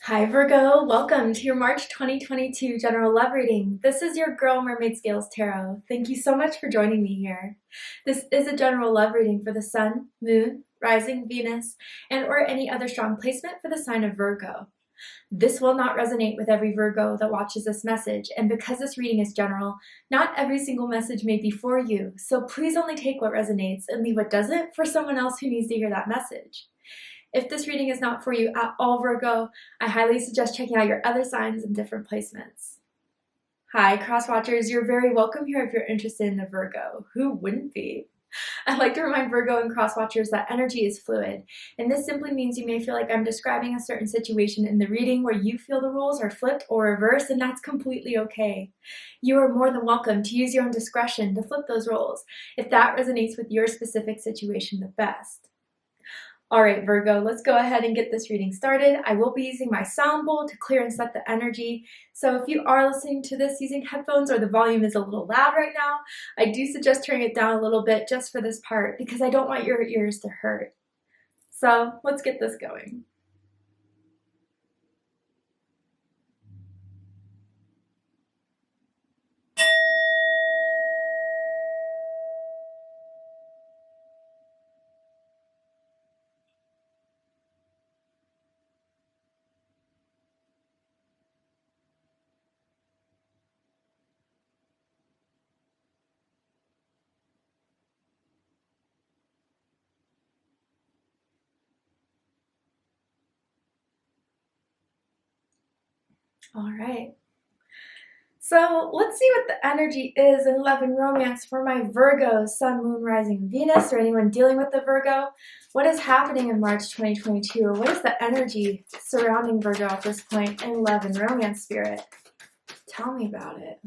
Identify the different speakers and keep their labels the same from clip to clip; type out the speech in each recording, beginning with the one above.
Speaker 1: Hi Virgo, welcome to your March 2022 general love reading. This is your girl Mermaid Scales Tarot. Thank you so much for joining me here. This is a general love reading for the Sun, Moon, Rising, Venus, and or any other strong placement for the sign of Virgo. This will not resonate with every Virgo that watches this message, and because this reading is general, not every single message may be for you, so please only take what resonates and leave what doesn't for someone else who needs to hear that message. If this reading is not for you at all, Virgo, I highly suggest checking out your other signs and different placements. Hi, cross watchers. You're very welcome here if you're interested in a Virgo. Who wouldn't be? I'd like to remind Virgo and cross watchers that energy is fluid, and this simply means you may feel like I'm describing a certain situation in the reading where you feel the roles are flipped or reversed, and that's completely okay. You are more than welcome to use your own discretion to flip those roles if that resonates with your specific situation the best. All right, Virgo, let's go ahead and get this reading started. I will be using my sound bowl to clear and set the energy. So if you are listening to this using headphones or the volume is a little loud right now, I do suggest turning it down a little bit just for this part because I don't want your ears to hurt. So let's get this going. All right. So let's see what the energy is in love and romance for my Virgo, Sun, Moon, Rising, Venus, or anyone dealing with the Virgo. What is happening in March 2022, or what is the energy surrounding Virgo at this point in love and romance spirit? Tell me about it.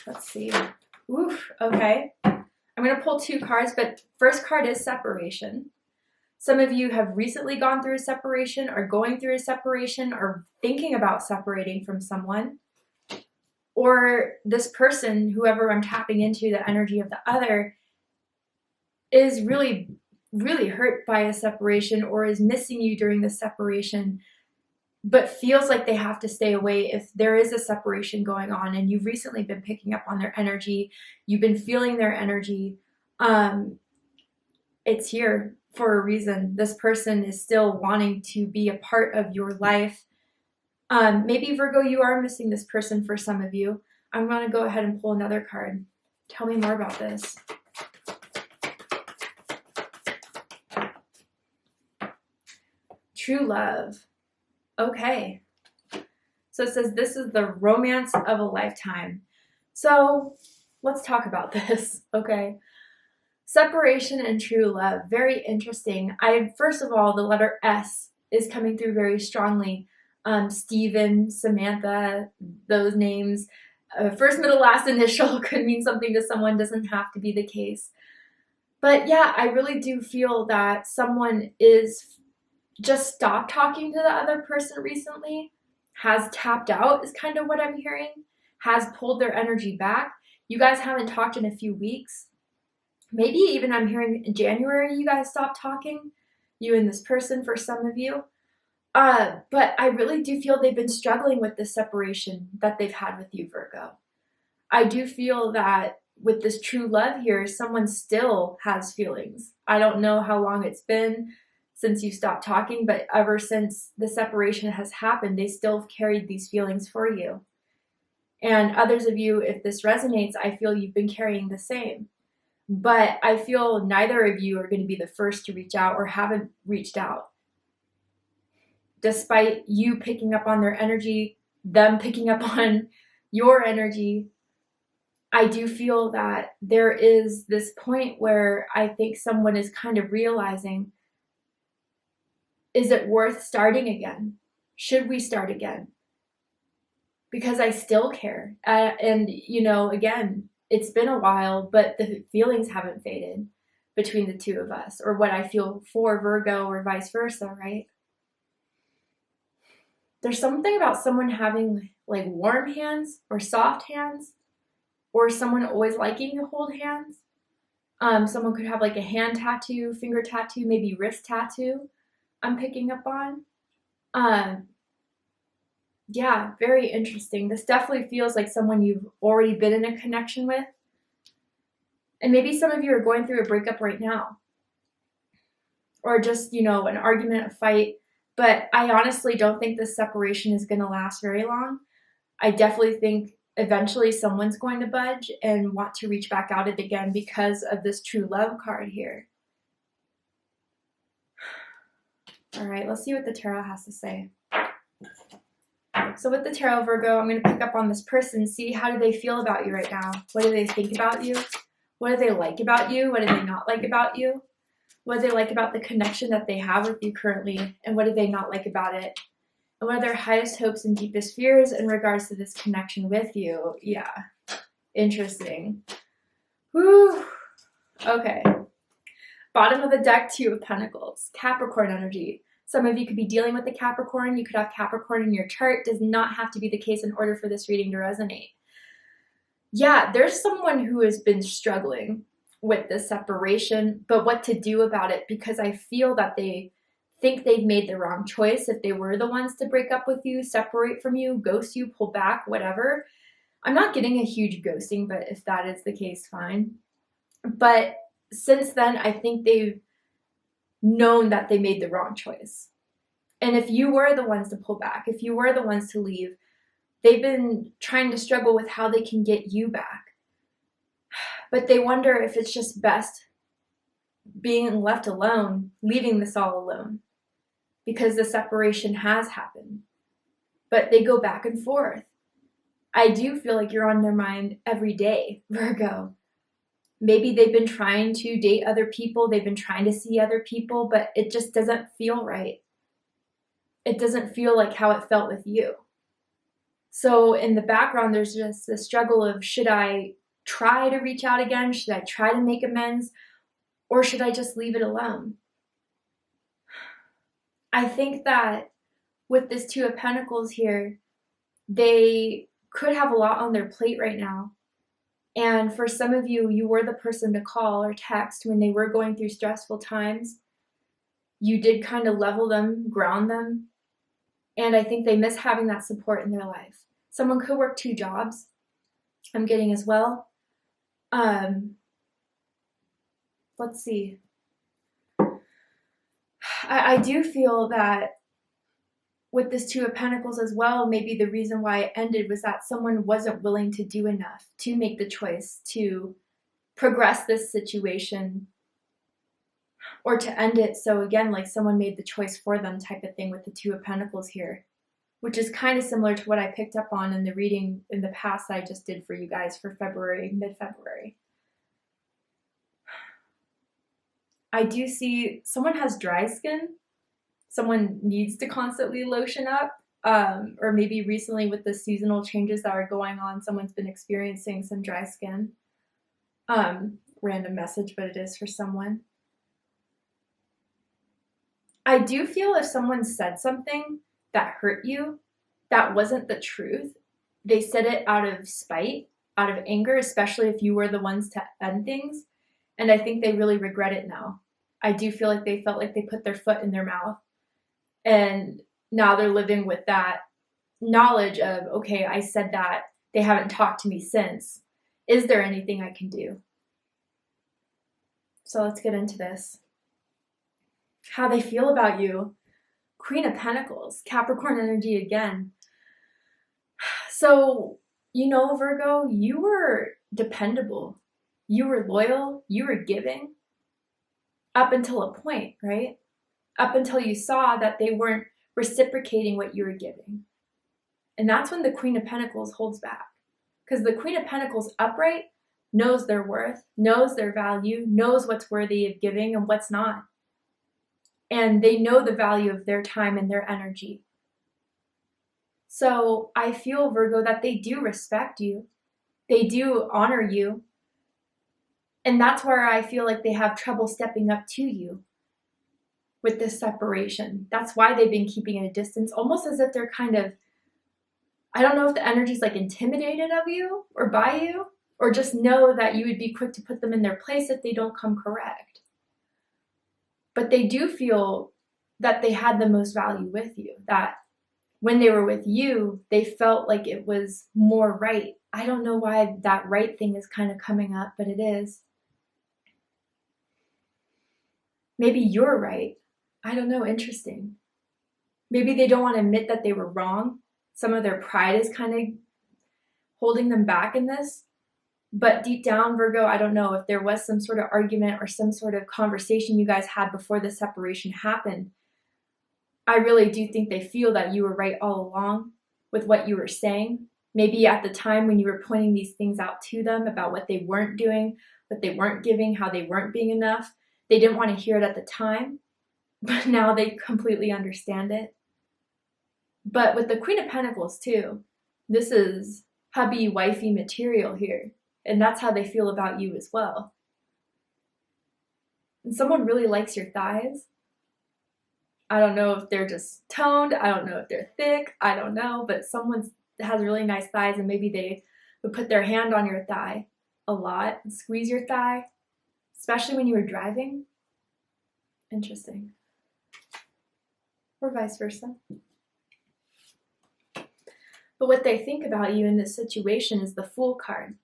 Speaker 1: Let's see. Oof, okay. I'm going to pull two cards, but first card is separation. Some of you have recently gone through a separation, or going through a separation, or thinking about separating from someone. Or this person, whoever I'm tapping into, the energy of the other, is really, really hurt by a separation or is missing you during the separation, but feels like they have to stay away if there is a separation going on and you've recently been picking up on their energy, you've been feeling their energy. It's here for a reason. This person is still wanting to be a part of your life. Maybe Virgo, you are missing this person for some of you. I'm going to go ahead and pull another card. Tell me more about this. True love. Okay. So it says this is the romance of a lifetime. So let's talk about this, okay? Separation and true love, very interesting. First of all, the letter S is coming through very strongly. Stephen, Samantha, those names, first, middle, last initial could mean something to someone, doesn't have to be the case. But yeah, I really do feel that someone is just stopped talking to the other person recently, has tapped out is kind of what I'm hearing, has pulled their energy back. You guys haven't talked in a few weeks. Maybe even I'm hearing in January you guys stopped talking, you and this person for some of you. But I really do feel they've been struggling with this separation that they've had with you, Virgo. I do feel that with this true love here, someone still has feelings. I don't know how long it's been since you stopped talking, but ever since the separation has happened, they still have carried these feelings for you. And others of you, if this resonates, I feel you've been carrying the same. But I feel neither of you are going to be the first to reach out or haven't reached out. Despite you picking up on their energy, them picking up on your energy, I do feel that there is this point where I think someone is kind of realizing, is it worth starting again? Should we start again? Because I still care. And, you know, again, it's been a while, but the feelings haven't faded between the two of us, or what I feel for Virgo or vice versa, right? There's something about someone having like warm hands or soft hands, or someone always liking to hold hands. Someone could have like a hand tattoo, finger tattoo, maybe wrist tattoo. I'm picking up on. Yeah, very interesting. This definitely feels like someone you've already been in a connection with. And maybe some of you are going through a breakup right now. Or just, an argument, a fight. But I honestly don't think this separation is going to last very long. I definitely think eventually someone's going to budge and want to reach back out it again because of this true love card here. All right, let's see what the tarot has to say. So with the tarot, Virgo, I'm going to pick up on this person, see how do they feel about you right now? What do they think about you? What do they like about you? What do they not like about you? What do they like about the connection that they have with you currently? And what do they not like about it? And what are their highest hopes and deepest fears in regards to this connection with you? Yeah, interesting. Whew. Okay. Bottom of the deck, Two of Pentacles, Capricorn energy. Some of you could be dealing with the Capricorn. You could have Capricorn in your chart. Does not have to be the case in order for this reading to resonate. Yeah, there's someone who has been struggling with this separation, but what to do about it, because I feel that they think they've made the wrong choice if they were the ones to break up with you, separate from you, ghost you, pull back, whatever. I'm not getting a huge ghosting, but if that is the case, fine. But since then, I think they've known that they made the wrong choice. And if you were the ones to pull back, if you were the ones to leave, they've been trying to struggle with how they can get you back. But they wonder if it's just best being left alone, leaving this all alone, because the separation has happened. But they go back and forth. I do feel like you're on their mind every day, Virgo. Maybe they've been trying to date other people, they've been trying to see other people, but it just doesn't feel right. It doesn't feel like how it felt with you. So in the background, there's just the struggle of, should I try to reach out again? Should I try to make amends? Or should I just leave it alone? I think that with this Two of Pentacles here, they could have a lot on their plate right now. And for some of you, you were the person to call or text when they were going through stressful times. You did kind of level them, ground them. And I think they miss having that support in their life. Someone could work 2 jobs, I'm getting as well. Let's see. I do feel that with this Two of Pentacles as well, maybe the reason why it ended was that someone wasn't willing to do enough to make the choice to progress this situation or to end it. So again, like someone made the choice for them type of thing with the Two of Pentacles here, which is kind of similar to what I picked up on in the reading in the past I just did for you guys for February, mid-February. I do see someone has dry skin. Someone needs to constantly lotion up, or maybe recently with the seasonal changes that are going on, someone's been experiencing some dry skin. Random message, but it is for someone. I do feel if someone said something that hurt you, that wasn't the truth. They said it out of spite, out of anger, especially if you were the ones to end things. And I think they really regret it now. I do feel like they felt like they put their foot in their mouth. And now they're living with that knowledge of, okay, I said that. They haven't talked to me since. Is there anything I can do? So let's get into this. How they feel about you. Queen of Pentacles, Capricorn energy again. So, Virgo, you were dependable. You were loyal. You were giving up until a point, right? Up until you saw that they weren't reciprocating what you were giving. And that's when the Queen of Pentacles holds back. Because the Queen of Pentacles upright knows their worth, knows their value, knows what's worthy of giving and what's not. And they know the value of their time and their energy. So I feel, Virgo, that they do respect you. They do honor you. And that's where I feel like they have trouble stepping up to you with this separation. That's why they've been keeping at a distance, almost as if they're kind of, I don't know if the energy's like intimidated of you or by you, or just know that you would be quick to put them in their place if they don't come correct. But they do feel that they had the most value with you, that when they were with you, they felt like it was more right. I don't know why that right thing is kind of coming up, but it is. Maybe you're right. I don't know, interesting. Maybe they don't want to admit that they were wrong. Some of their pride is kind of holding them back in this. But deep down, Virgo, I don't know if there was some sort of argument or some sort of conversation you guys had before the separation happened. I really do think they feel that you were right all along with what you were saying. Maybe at the time when you were pointing these things out to them about what they weren't doing, what they weren't giving, how they weren't being enough, they didn't want to hear it at the time, but now they completely understand it. But with the Queen of Pentacles too, this is hubby, wifey material here. And that's how they feel about you as well. And someone really likes your thighs. I don't know if they're just toned. I don't know if they're thick. I don't know. But someone has really nice thighs, and maybe they would put their hand on your thigh a lot and squeeze your thigh, especially when you were driving. Interesting. Or vice versa. But what they think about you in this situation is the Fool card.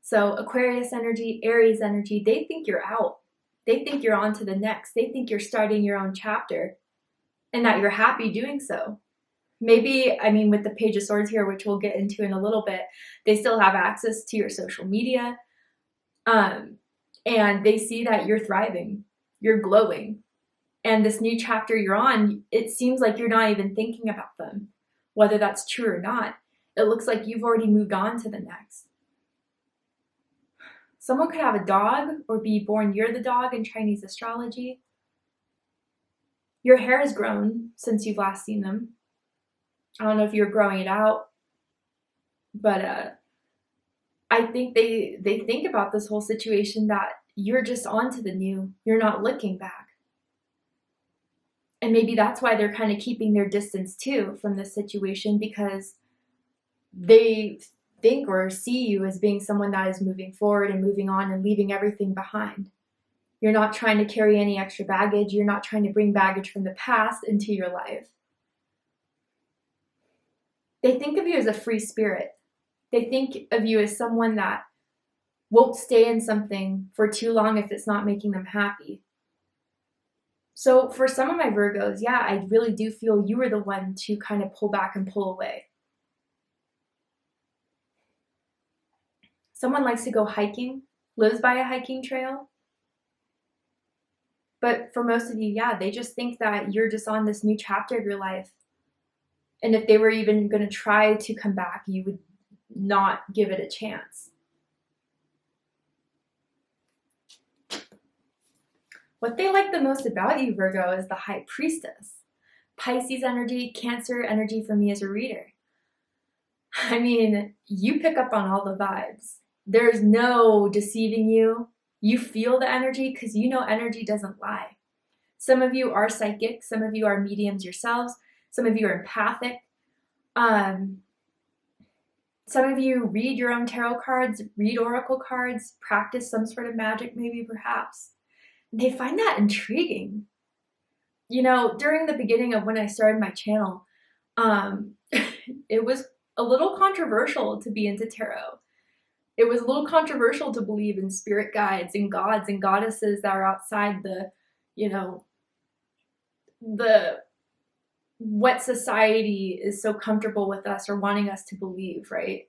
Speaker 1: So Aquarius energy, Aries energy, they think you're out. They think you're on to the next. They think you're starting your own chapter and that you're happy doing so. Maybe, I mean, with the Page of Swords here, which we'll get into in a little bit, they still have access to your social media. And they see that you're thriving, you're glowing. And this new chapter you're on, it seems like you're not even thinking about them. Whether that's true or not, it looks like you've already moved on to the next. Someone could have a dog or be born near the dog in Chinese astrology. Your hair has grown since you've last seen them. I don't know if you're growing it out, but I think they think about this whole situation that you're just on to the new. You're not looking back. And maybe that's why they're kind of keeping their distance too from this situation, because they think or see you as being someone that is moving forward and moving on and leaving everything behind. You're not trying to carry any extra baggage. You're not trying to bring baggage from the past into your life. They think of you as a free spirit. They think of you as someone that won't stay in something for too long if it's not making them happy. So for some of my Virgos, yeah, I really do feel you were the one to kind of pull back and pull away. Someone likes to go hiking, lives by a hiking trail. But for most of you, yeah, they just think that you're just on this new chapter of your life. And if they were even going to try to come back, you would not give it a chance. What they like the most about you, Virgo, is the High Priestess. Pisces energy, Cancer energy for me as a reader. I mean, you pick up on all the vibes. There's no deceiving you. You feel the energy because you know energy doesn't lie. Some of you are psychic. Some of you are mediums yourselves. Some of you are empathic. Some of you read your own tarot cards, read oracle cards, practice some sort of magic maybe perhaps. They find that intriguing. You know, during the beginning of when I started my channel, it was a little controversial to be into tarot. It was a little controversial to believe in spirit guides and gods and goddesses that are outside the, you know, what society is so comfortable with us or wanting us to believe, right?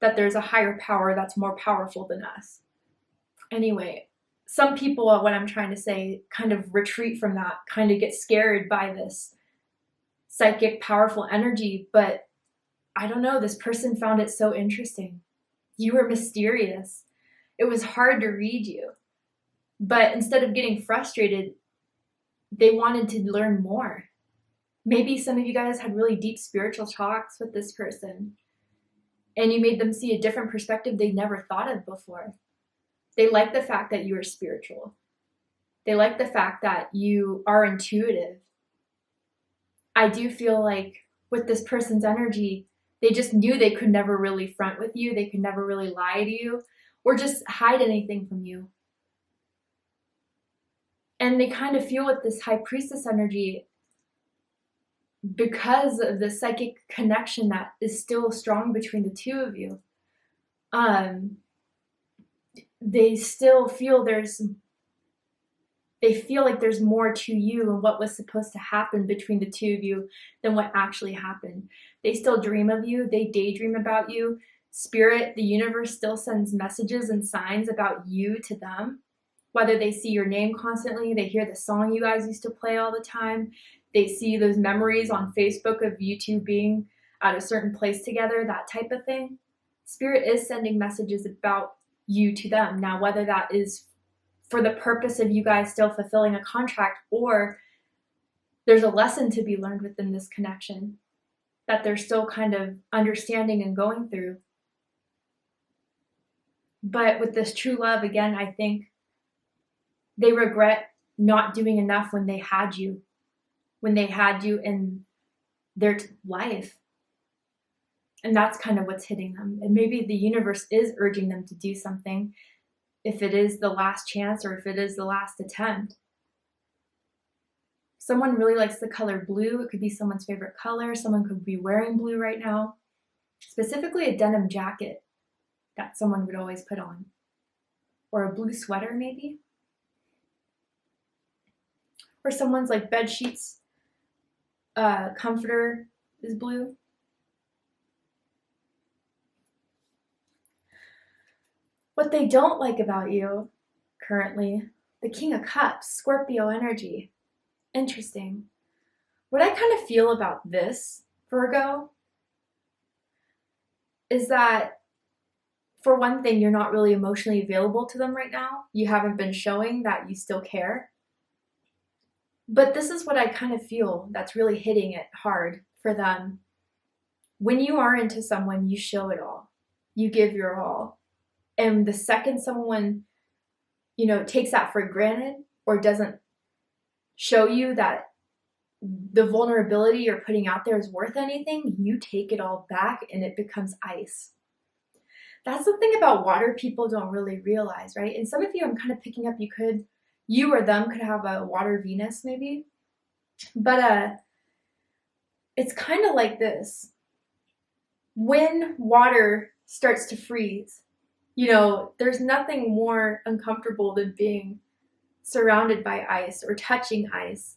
Speaker 1: That there's a higher power that's more powerful than us. Anyway, some people, what I'm trying to say, kind of retreat from that, kind of get scared by this psychic, powerful energy. But I don't know, this person found it so interesting. You were mysterious. It was hard to read you. But instead of getting frustrated, they wanted to learn more. Maybe some of you guys had really deep spiritual talks with this person, and you made them see a different perspective they never thought of before. They like the fact that you are spiritual. They like the fact that you are intuitive. I do feel like with this person's energy, they just knew they could never really front with you. They could never really lie to you or just hide anything from you. And they kind of feel with this high priestess energy, because of the psychic connection that is still strong between the two of you, they still feel they feel like there's more to you and what was supposed to happen between the two of you than what actually happened. They still dream of you. They daydream about you. Spirit, the universe still sends messages and signs about you to them. Whether they see your name constantly, they hear the song you guys used to play all the time, they see those memories on Facebook of you two being at a certain place together, that type of thing. Spirit is sending messages about you to them. Now, whether that is for the purpose of you guys still fulfilling a contract, or there's a lesson to be learned within this connection that they're still kind of understanding and going through. But with this true love, again, I think they regret not doing enough when they had you in their life. And that's kind of what's hitting them. And maybe the universe is urging them to do something, if it is the last chance or if it is the last attempt. Someone really likes the color blue. It could be someone's favorite color. Someone could be wearing blue right now. Specifically a denim jacket that someone would always put on. Or a blue sweater maybe. Or someone's like bed sheets, comforter is blue. What they don't like about you currently, the King of Cups, Scorpio energy. Interesting. What I kind of feel about this, Virgo, is that for one thing, you're not really emotionally available to them right now. You haven't been showing that you still care. But this is what I kind of feel that's really hitting it hard for them. When you are into someone, you show it all. You give your all. And the second someone, takes that for granted or doesn't show you that the vulnerability you're putting out there is worth anything, you take it all back and it becomes ice. That's the thing about water people don't really realize, right? And some of you, I'm kind of picking up, you or them could have a water Venus maybe. But it's kind of like this. When water starts to freeze, there's nothing more uncomfortable than being surrounded by ice or touching ice.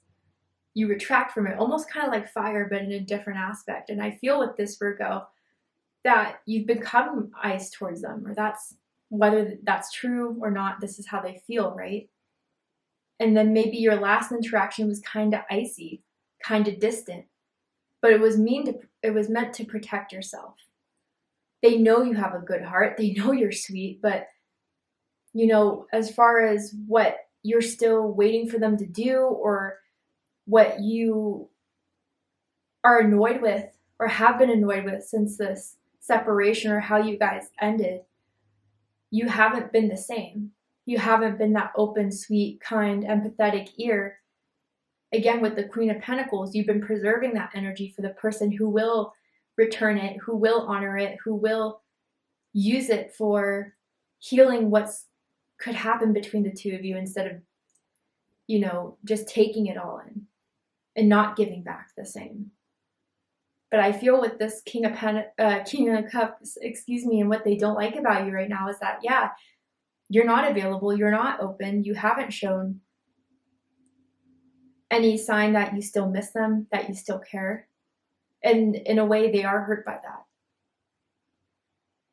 Speaker 1: You retract from it, almost kind of like fire, but in a different aspect. And I feel with this, Virgo, that you've become ice towards them, or whether that's true or not, this is how they feel, right? And then maybe your last interaction was kind of icy, kind of distant, but it was meant to protect yourself. They know you have a good heart. They know you're sweet, but as far as what you're still waiting for them to do, or what you are annoyed with or have been annoyed with since this separation, or how you guys ended, you haven't been the same. You haven't been that open, sweet, kind, empathetic ear. Again, with the Queen of Pentacles, you've been preserving that energy for the person who will return it, who will honor it, who will use it for healing could happen between the two of you, instead of, just taking it all in and not giving back the same. But I feel with this King of Cups, and what they don't like about you right now is that, yeah, you're not available, you're not open, you haven't shown any sign that you still miss them, that you still care. And in a way, they are hurt by that.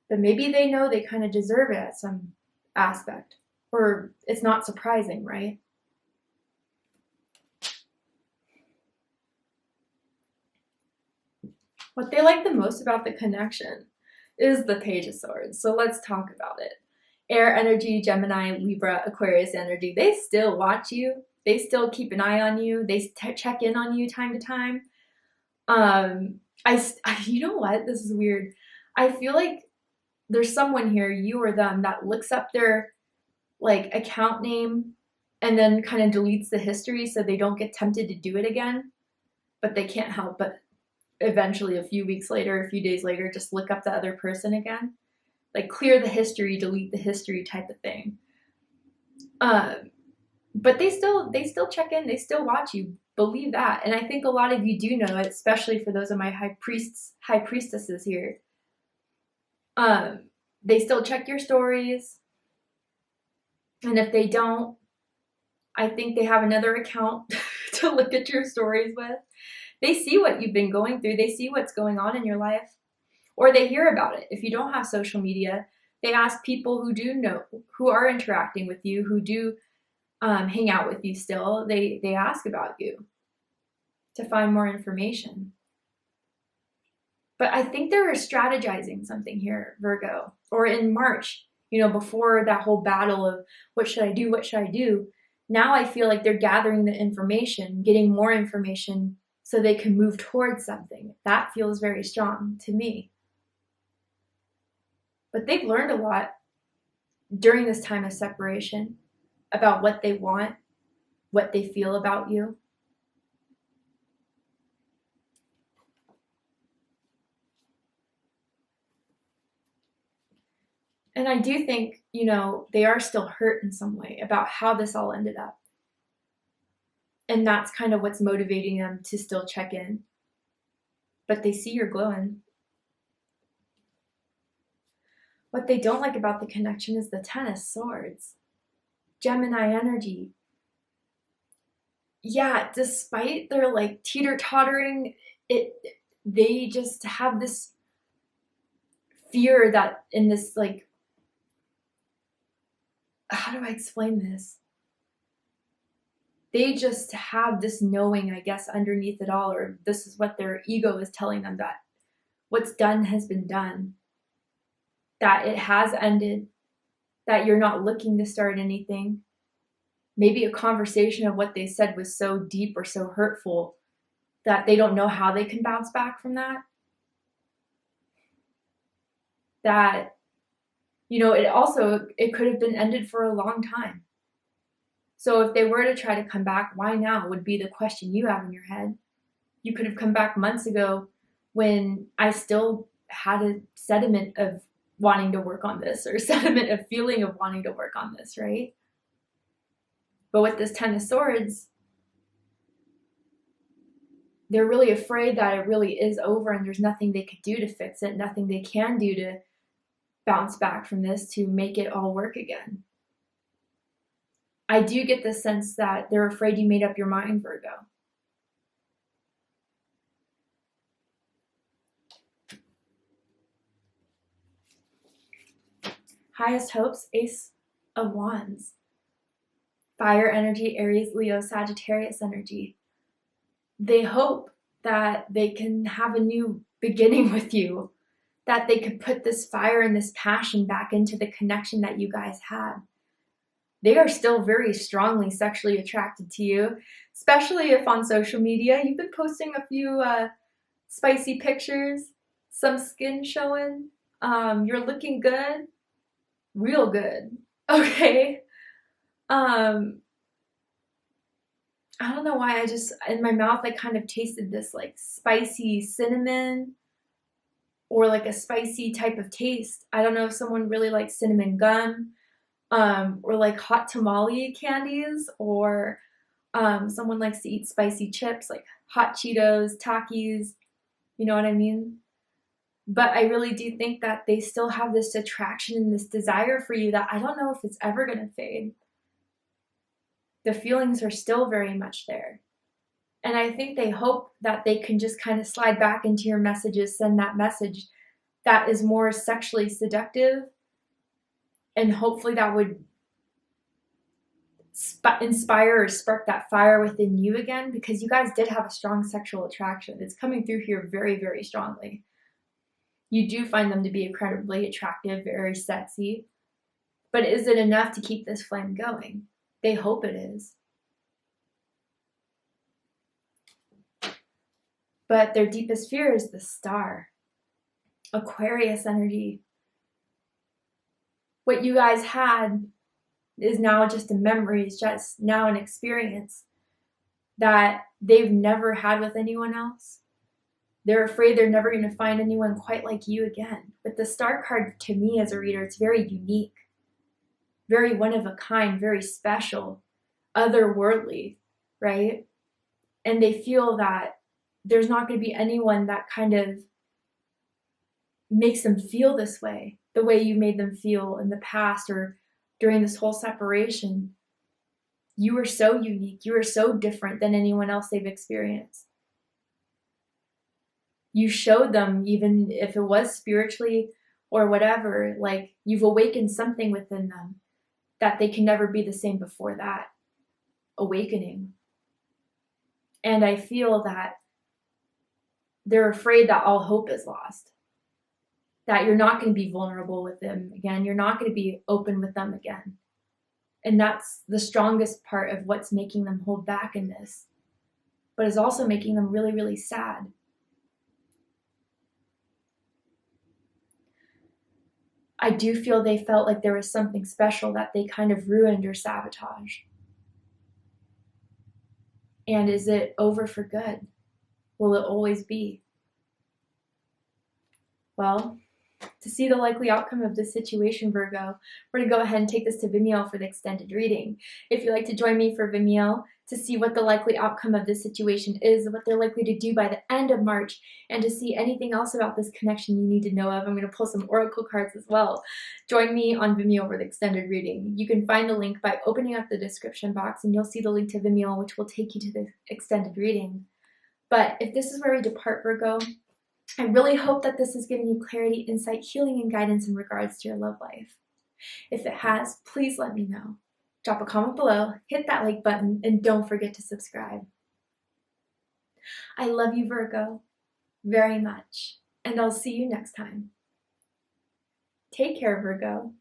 Speaker 1: But maybe they know they kind of deserve it at some aspect. Or it's not surprising, right? What they like the most about the connection is the Page of Swords. So let's talk about it. Air energy, Gemini, Libra, Aquarius energy, they still watch you. They still keep an eye on you. They check in on you time to time. You know what? This is weird. I feel like there's someone here, you or them, that looks up their account name and then kind of deletes the history so they don't get tempted to do it again. But they can't help but eventually, a few weeks later, a few days later, just look up the other person again. Clear the history, delete the history type of thing. But they still check in, they still watch you. Believe that. And I think a lot of you do know it, especially for those of my high priestesses here. They still check your stories. And if they don't, I think they have another account to look at your stories with. They see what you've been going through. They see what's going on in your life. Or they hear about it. If you don't have social media, they ask people who do know, who are interacting with you, who do hang out with you still. They ask about you to find more information. But I think they're strategizing something here, Virgo. Or in March, before that whole battle of what should I do, what should I do? Now I feel like they're gathering the information, getting more information so they can move towards something. That feels very strong to me. But they've learned a lot during this time of separation about what they want, what they feel about you. And I do think, they are still hurt in some way about how this all ended up. And that's kind of what's motivating them to still check in. But they see you're glowing. What they don't like about the connection is the Ten of Swords. Gemini energy. Yeah, despite their teeter-tottering, they just have this fear that in this how do I explain this? They just have this knowing, I guess, underneath it all, or this is what their ego is telling them, that what's done has been done, that it has ended, that you're not looking to start anything. Maybe a conversation of what they said was so deep or so hurtful that they don't know how they can bounce back from that. That, it could have been ended for a long time. So if they were to try to come back, why now would be the question you have in your head. You could have come back months ago when I still had a sediment of wanting to work on this, or sediment of feeling of wanting to work on this, right? But with this Ten of Swords, they're really afraid that it really is over and there's nothing they could do to fix it, nothing they can do to bounce back from this, to make it all work again. I do get the sense that they're afraid you made up your mind, Virgo. Highest hopes, Ace of Wands. Fire energy, Aries, Leo, Sagittarius energy. They hope that they can have a new beginning with you, that they could put this fire and this passion back into the connection that you guys had. They are still very strongly sexually attracted to you, especially if on social media you've been posting a few spicy pictures, some skin showing. You're looking good, real good. Okay. I don't know why, in my mouth, I kind of tasted this spicy cinnamon, or a spicy type of taste. I don't know if someone really likes cinnamon gum, or hot tamale candies, or someone likes to eat spicy chips, like hot Cheetos, Takis, you know what I mean? But I really do think that they still have this attraction and this desire for you that I don't know if it's ever going to fade. The feelings are still very much there. And I think they hope that they can just kind of slide back into your messages, send that message that is more sexually seductive, and hopefully that would inspire or spark that fire within you again, because you guys did have a strong sexual attraction. It's coming through here very, very strongly. You do find them to be incredibly attractive, very sexy. But is it enough to keep this flame going? They hope it is. But their deepest fear is the Star. Aquarius energy. What you guys had is now just a memory, is just now an experience that they've never had with anyone else. They're afraid they're never going to find anyone quite like you again. But the Star card, to me as a reader, it's very unique, very one of a kind, very special. otherworldly, right? And they feel that there's not going to be anyone that kind of makes them feel this way, the way you made them feel in the past or during this whole separation. You are so unique. You are so different than anyone else they've experienced. You showed them, even if it was spiritually or whatever, like you've awakened something within them that they can never be the same before that awakening. And I feel that they're afraid that all hope is lost, that you're not going to be vulnerable with them again. You're not going to be open with them again. And that's the strongest part of what's making them hold back in this, but is also making them really, really sad. I do feel they felt like there was something special that they kind of ruined or sabotaged. And is it over for good? Will it always be? Well, to see the likely outcome of this situation, Virgo, we're going to go ahead and take this to Vimeo for the extended reading. If you'd like to join me for Vimeo to see what the likely outcome of this situation is, what they're likely to do by the end of March, and to see anything else about this connection you need to know of, I'm going to pull some oracle cards as well. Join me on Vimeo for the extended reading. You can find the link by opening up the description box, and you'll see the link to Vimeo, which will take you to the extended reading. But if this is where we depart, Virgo, I really hope that this has given you clarity, insight, healing, and guidance in regards to your love life. If it has, please let me know. Drop a comment below, hit that like button, and don't forget to subscribe. I love you, Virgo, very much, and I'll see you next time. Take care, Virgo.